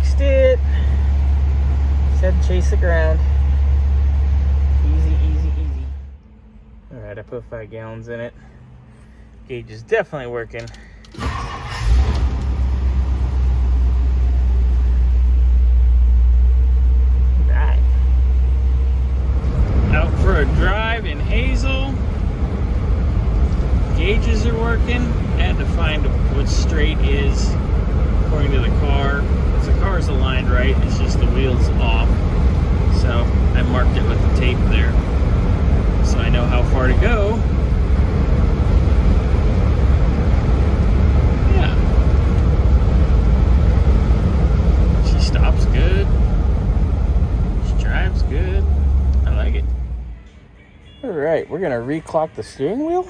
fixed it. Said chase the ground. Easy, easy, easy. Alright, I put 5 gallons in it. Gauge is definitely working. Alright. Out for a drive in Hazel. Gauges are working. I had to find what straight is according to the car. Because the car is aligned right, it's just the wheels off. So I marked it with the tape there. So I know how far to go. Yeah. She stops good. She drives good. I like it. Alright, we're going to reclock the steering wheel.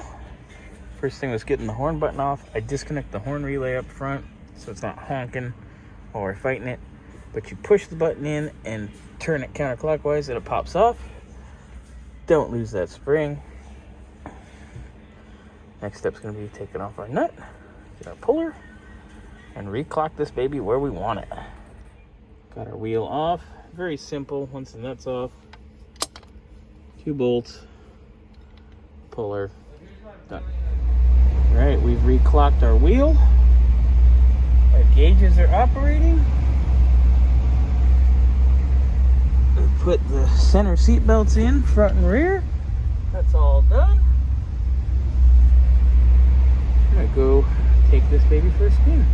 First thing was getting the horn button off. I disconnect the horn relay up front so it's not honking while we're fighting it. But you push the button in and turn it counterclockwise and it pops off. Don't lose that spring. Next step's going to be taking off our nut, get our puller, and reclock this baby where we want it. Got our wheel off. Very simple. Once the nut's off, 2 bolts, puller, done. All right, we've reclocked our wheel. Our gauges are operating. We put the center seat belts in, front and rear. That's all done. I'm gonna go take this baby for a spin.